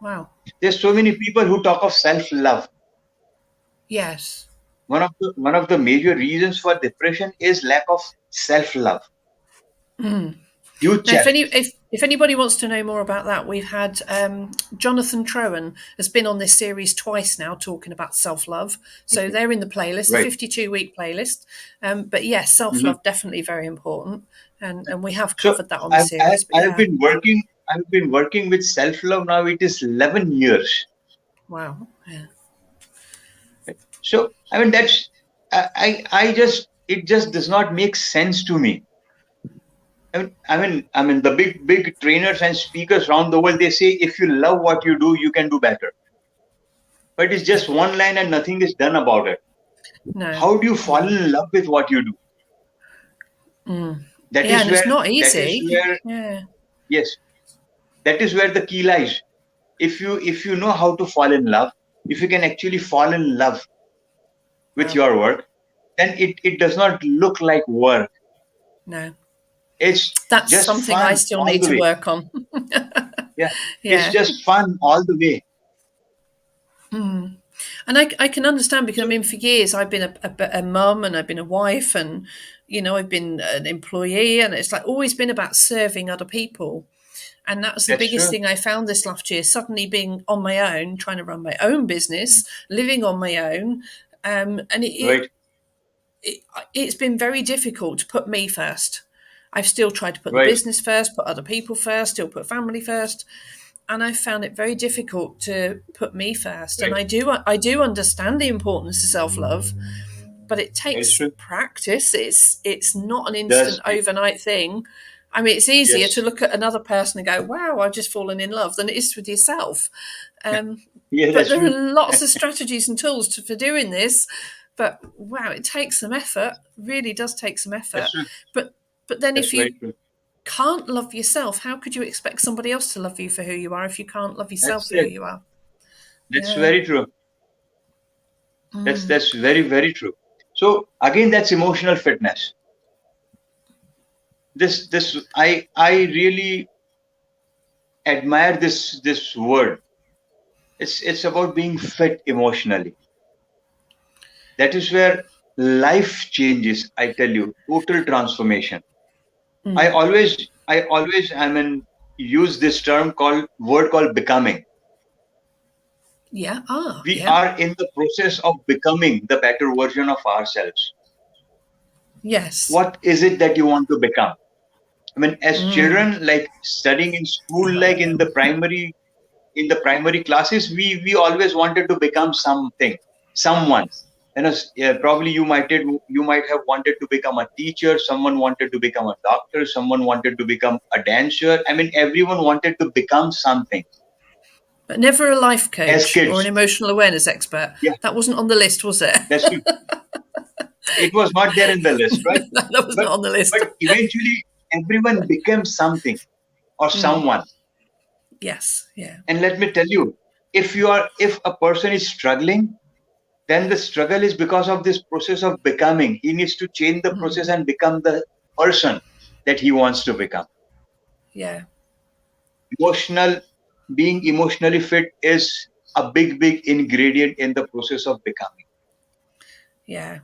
Wow. There's so many people who talk of self-love. Yes. One of the major reasons for depression is lack of self-love. Huge Now, challenge. if anybody wants to know more about that, we've had Jonathan Trowan has been on this series twice now, talking about self love. So Okay. they're in the playlist, the Right. 52-week playlist. But yes, self Mhm. love definitely very important, and we have So covered that on the series. But I've yeah, been working. I've been working with self-love now. It is 11 years. wow, yeah, So I mean that's I just, it just does not make sense to me. I mean, the big trainers and speakers around the world, they say if you love what you do, you can do better. But it's yeah, just one line and nothing is done about it. no, How do you fall in love with what you do? That yeah, is and it's where not that is easy. where Yeah, yes, that is where the key lies. If you know how to fall in love, if you can actually fall in love with wow, your work, then it does not look like work. no, It's that's just something I fun still all need the to way. work on. Yeah, it's Yeah. just fun all the way. And I can understand because I So mean, for years I've been a mum and I've been a wife and, I've been an employee and it's like always been about serving other people. And that was the that's biggest true. thing I found this last year, suddenly being on my own, trying to run my own business, living on my own. And Right, it, it's been very difficult to put me first. I've still tried to put the right, business first, put other people first, still put family first, and I found it very difficult to put me first. And right. I do understand the importance of self love, but it That is takes true. practice. It's not an Does instant overnight thing. I mean, it's easier to yes. look at another person and go, "Wow, I've just fallen in love," than it is with yourself. Um, Yeah, but that's there true. are lots of strategies and tools for doing this. But wow, it takes some effort. Really does take some That's effort. true. But then That's if very you true. can't love yourself, how could you expect somebody else to love you for who you are if you can't love yourself That's for who it. you are? That's Yeah. very true. That's very, very true. So again, that's emotional fitness. This I really admire this word. It's about being fit emotionally. That is where. life changes. I tell you, total transformation. I Mm. always, I mean, use this term called word called becoming. Yeah. Ah, We yeah. are in the process of becoming the better version of ourselves. Yes. What is it that you want to become? I mean, as Mm. children, like studying in school, Oh, like yeah. in the primary classes, we always wanted to become something, someone. Yeah, probably you might have wanted to become a teacher. Someone wanted to become a doctor. Someone wanted to become a dancer. I mean, everyone wanted to become something But never a life as coach or an kids. emotional awareness expert. Yeah, That wasn't on the list, was it? that's true. It was not there in the list, right? That was But not on the list. eventually, everyone became something or Mm. someone. Yes. Yeah. And let me tell you, if a person is struggling, then the struggle is because of this process of becoming. He needs to change the process Mm. and become the person that he wants to become. Yeah. Emotional, being emotionally fit is a big ingredient in the process of becoming. Yeah.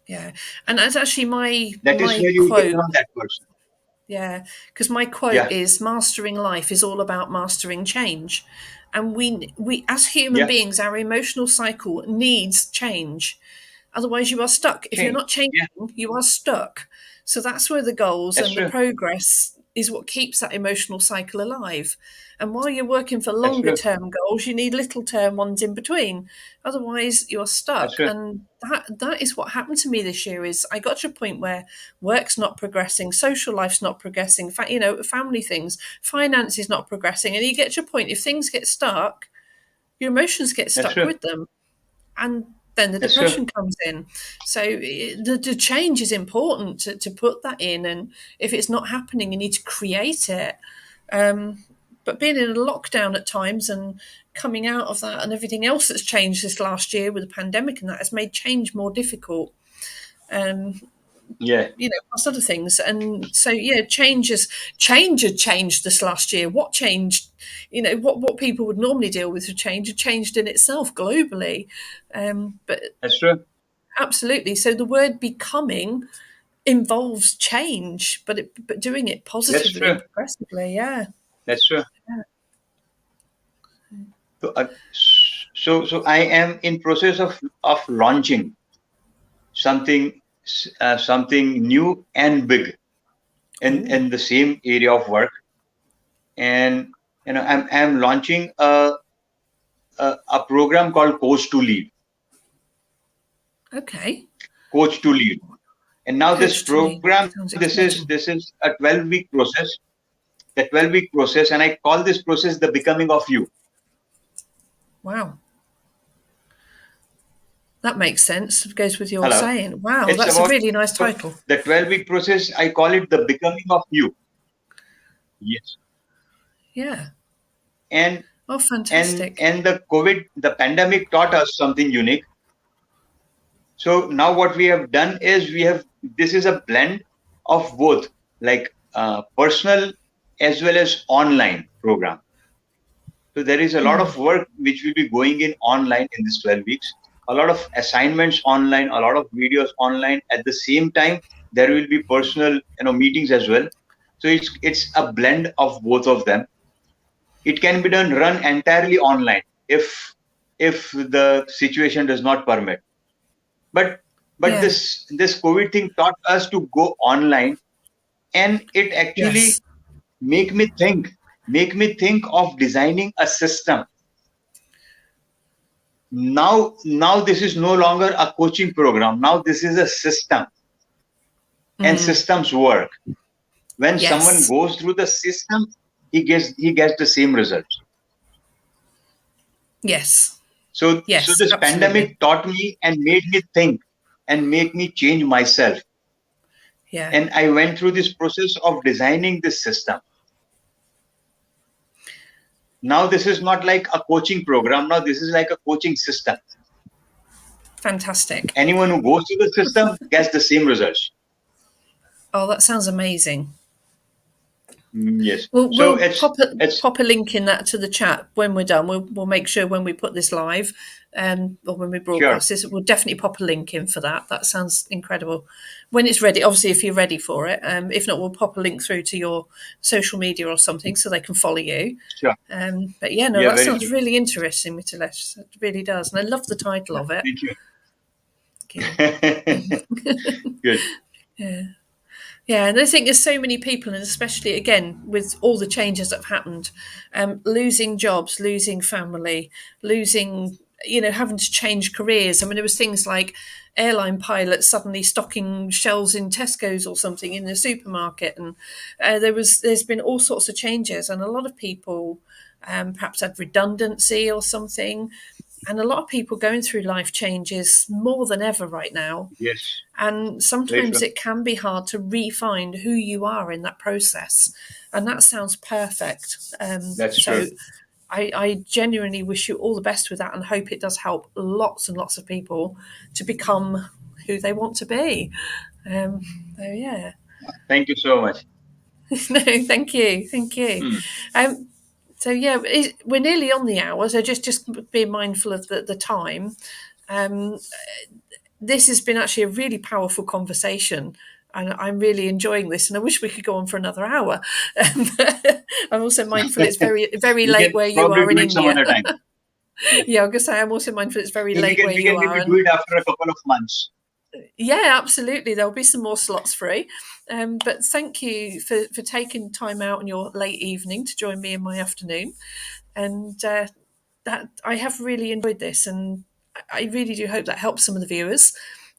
Yeah. And that's actually my That is my where you quote. become that person. Yeah, because my quote Yeah, is mastering life is all about mastering change. And we as human yeah, beings, our emotional cycle needs change. Otherwise you are stuck. If you're change. not changing, Yeah, you are stuck. So that's where the goals that's and the true. progress is what keeps that emotional cycle alive. And while you're working for That's longer true. term goals, you need little term ones in between. Otherwise you're That's stuck. true. And that is what happened to me this year is I got to a point where work's not progressing, social life's not progressing, family things, finance is not progressing. And you get to a point, if things get stuck, your emotions get That's stuck true. with them. And then the That's true. depression comes in. So the change is important to put that in. And if it's not happening, you need to create it. But being in a lockdown at times and coming out of that and everything else that's changed this last year with the pandemic and that has made change more difficult. Um, Yeah, plus other things. And so, yeah, change had changed this last year. What changed? What people would normally deal with change had changed in itself globally. But that's true. absolutely. So the word becoming involves change, but doing it That's positively and true. progressively. Yeah. That's true. So, so I am in process of launching something something new and big Oh, in the same area of work, and I'm launching a program called okay. Coach to Lead. And now this Coach to lead. program, Sounds this exciting. is a 12-week process, the 12-week process, and I call this process the becoming of you. Wow. That makes sense. It goes with your Hello. saying. Wow, It's that's a about really nice title. the 12-week process. I call it the becoming of you. Yes. Yeah. And Oh, fantastic. the COVID, the pandemic taught us something unique. So now what we have done is this is a blend of both, like personal as well as online program. So there is a lot Mm. of work which will be going in online in this 12 weeks, a lot of assignments online, a lot of videos online. At the same time, there will be personal, meetings as well. So it's a blend of both of them. It can be run entirely online if the situation does not permit. But Yeah. this COVID thing taught us to go online, and it actually Yes. make me think make me think of designing a system. Now this is no longer a coaching program. Now this is a system, and Mm. systems work. When someone Yes. goes through the system, he gets the same results. Yes. So Yes. this Absolutely. pandemic taught me and made me think and make me change myself. Yeah. And I went through this process of designing this system. Now this is not like a coaching program. Now this is like a coaching system. Fantastic. Anyone who goes through the system gets the same results. Oh, that sounds amazing. Yes. So We'll it's pop a link in that to the chat when we're done. We'll make sure when we put this live, or when we sure. broadcast this, we'll definitely pop a link in for that. That sounds incredible. When it's ready, obviously, if you're ready for it. If not, we'll pop a link through to your social media or something so they can follow you. Sure. But yeah, no, Yeah, that very sounds true. really interesting, Mithilesh. It really does, and I love the title of it. Thank you. Okay. Good. Yeah. Yeah, and I think there's so many people, and especially again with all the changes that have happened, losing jobs, losing family, losing, having to change careers. I mean, there was things like airline pilots suddenly stocking shelves in Tesco's or something in the supermarket, and there's been all sorts of changes, and a lot of people perhaps had redundancy or something, and a lot of people going through life changes more than ever right now. Yes, And very sometimes true. it can be hard to re-find who you are in that process. And that sounds perfect. That's So true. I genuinely wish you all the best with that and hope it does help lots and lots of people to become who they want to be. Um, so, yeah. Thank you so much. No, thank you. Thank you. Hmm. Um, so, yeah, we're nearly on the hour. So just be mindful of the time. Um, this has been actually a really powerful conversation, and I'm really enjoying this. And I wish we could go on for another hour. I'm also mindful it's very very We late can where you probably are in do it some India. other time. Yeah. Yeah, I'm gonna say I'm also mindful it's very Yeah, we late can where we you can are, maybe do and it after a couple of months. yeah, absolutely. There'll be some more slots free. But thank you for taking time out in your late evening to join me in my afternoon. And that I have really enjoyed this, and I really do hope that helps some of the viewers.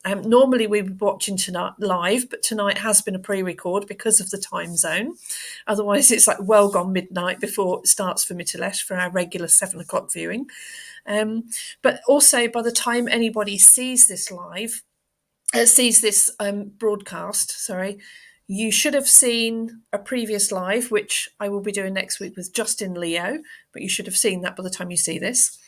Normally we would be watching tonight live, but tonight has been a pre-record because of the time zone. Otherwise, it's like well gone midnight before it starts for Mithilesh for our regular 7 o'clock viewing. But also, by the time anybody sees this live, sees this broadcast, sorry, you should have seen a previous live, which I will be doing next week with Justin Leo, but you should have seen that by the time you see this.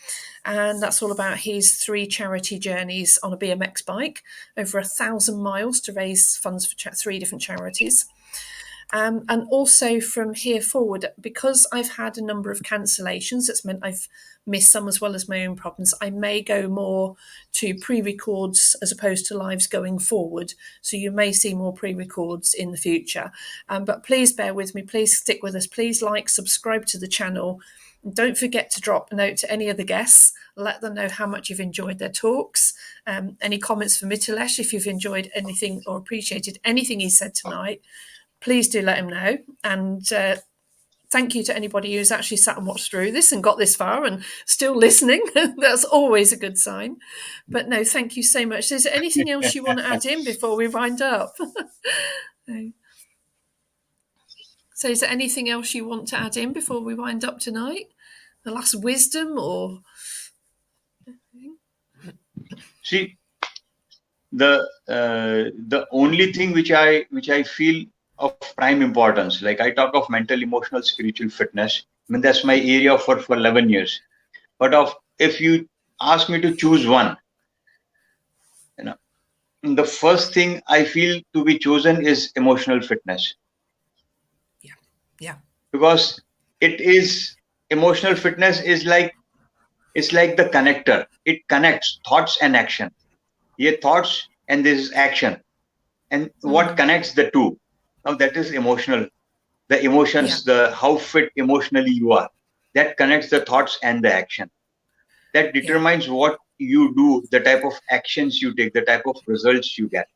And that's all about his 3 charity journeys on a BMX bike, over 1,000 miles to raise funds for 3 different charities. And also from here forward, because I've had a number of cancellations, that's meant I've missed some as well as my own problems. I may go more to pre-records as opposed to lives going forward. So you may see more pre-records in the future. But please bear with me. Please stick with us. Please like, subscribe to the channel. And don't forget to drop a note to any of the guests. Let them know how much you've enjoyed their talks. Any comments for Mithilesh, if you've enjoyed anything or appreciated anything he said tonight, please do let him know. And thank you to anybody who's actually sat and watched through this and got this far and still listening. That's always a good sign. But no, thank you so much. Is there anything else you want to add in before we wind up? So is there anything else you want to add in before we wind up tonight? The last wisdom or See, the only thing which I feel of prime importance, like I talk of mental, emotional, spiritual fitness. I mean that's my area for 11 years. But of if you ask me to choose one, you know, the first thing I feel to be chosen is emotional fitness, yeah, yeah, because it is emotional fitness is like it's like the connector. It connects thoughts and action. Here thoughts and this is action, and what connects the two? Now that is emotional. The yeah, emotions, the how fit emotionally you are, that connects the thoughts and the action. That yeah, determines what you do, the type of actions you take, the type of results you get.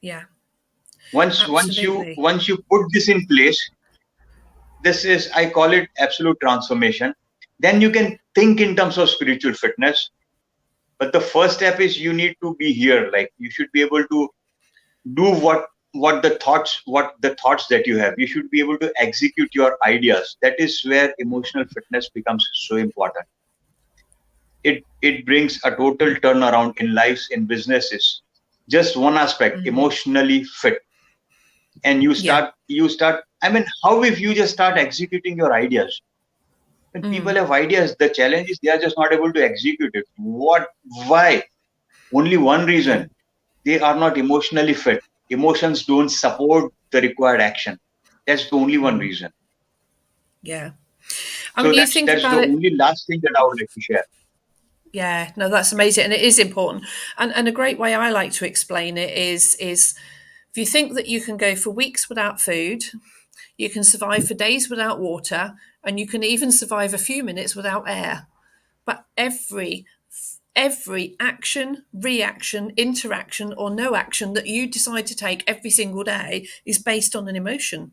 yeah, Once absolutely. once you put this in place, this is, I call it absolute transformation. Then you can think in terms of spiritual fitness. But the first step is you need to be here. Like you should be able to do what the thoughts that you have. You should be able to execute your ideas. That is where emotional fitness becomes so important. It brings a total turnaround in lives, in businesses. Just one aspect, emotionally fit, and Yeah, you start. I mean, how if you just start executing your ideas? When people have ideas, the challenge is they are just not able to execute it. What? Why? Only one yeah, reason: they are not emotionally fit. Emotions don't support the required action. That's the only one Mm. reason. Yeah. I So mean, you that's think that's the about it. only last thing that I would like to share. Yeah, no, that's amazing, and it is important. And a great way I like to explain it is if you think that you can go for weeks without food, you can survive for days without water, and you can even survive a few minutes without air. But every action, reaction, interaction, or no action that you decide to take every single day is based on an emotion.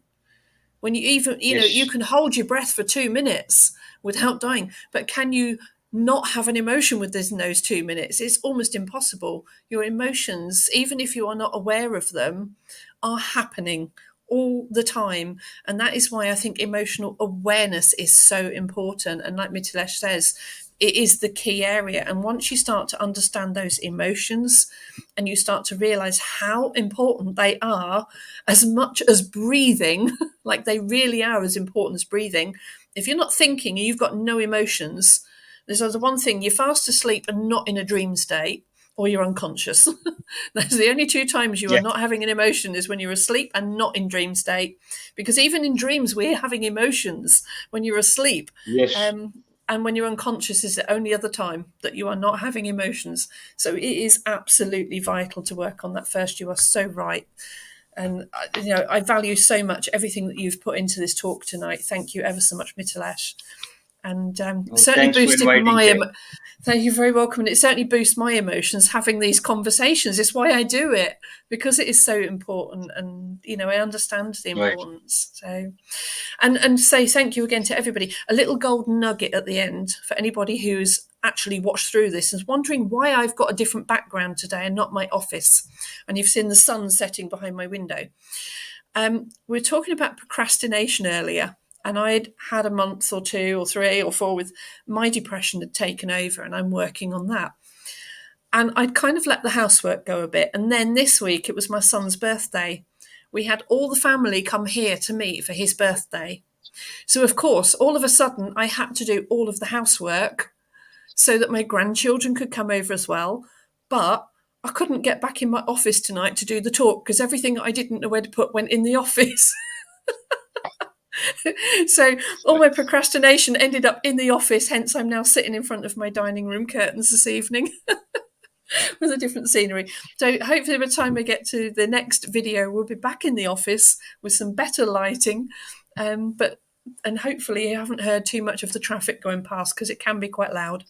When you even, you Yes, can hold your breath for 2 minutes without dying, but can you not have an emotion within those 2 minutes? It's almost impossible. Your emotions, even if you are not aware of them, are happening all the time. And that is why I think emotional awareness is so important. And like Mithilesh says, it is the key area. And once you start to understand those emotions and you start to realize how important they are, as much as breathing, like they really are as important as breathing. If you're not thinking and you've got no emotions, there's the one thing: you're fast asleep and not in a dream state, or you're unconscious. That's the only two times you are yes, not having an emotion, is when you're asleep and not in dream state. Because even in dreams, we're having emotions when you're asleep. yes. And when you're unconscious is the only other time that you are not having emotions. So it is absolutely vital to work on that first. You are so right. And I value so much everything that you've put into this talk tonight. Thank you ever so much, Mithilesh. And No, certainly thanks for boosted inviting, my. Kay. Thank you, very welcome. And it certainly boosts my emotions having these conversations. It's why I do it, because it is so important, and I understand the Right. importance. So, and say thank you again to everybody. A little golden nugget at the end for anybody who's actually watched through this and is wondering why I've got a different background today and not my office. And you've seen the sun setting behind my window. We were talking about procrastination earlier, and I'd had a month or two or three or four with my depression had taken over, and I'm working on that. And I'd kind of let the housework go a bit. And then this week, it was my son's birthday. We had all the family come here to meet for his birthday. So, of course, all of a sudden, I had to do all of the housework so that my grandchildren could come over as well. But I couldn't get back in my office tonight to do the talk because everything I didn't know where to put went in the office. So all my procrastination ended up in the office. Hence, I'm now sitting in front of my dining room curtains this evening with a different scenery. So hopefully, by the time I get to the next video, we'll be back in the office with some better lighting. But and hopefully, you haven't heard too much of the traffic going past because it can be quite loud.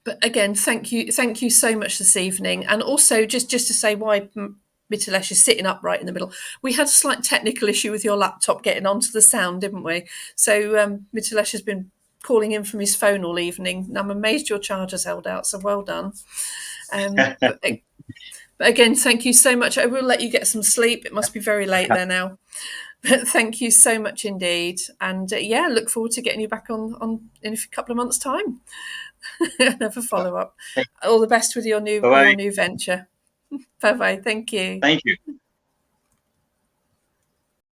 But again, thank you so much this evening, and also just to say why Mithilesh is sitting upright in the middle. We had a slight technical issue with your laptop getting onto the sound, didn't we? So Mithilesh has been calling in from his phone all evening. And I'm amazed your charger's held out, so well done. Um, but, but again, thank you so much. I will let you get some sleep. It must be very late there now. But thank you so much indeed. And yeah, look forward to getting you back on in a couple of months' time. Another follow up. All the best with your Bye bye. new venture. Bye bye. Thank you. Thank you.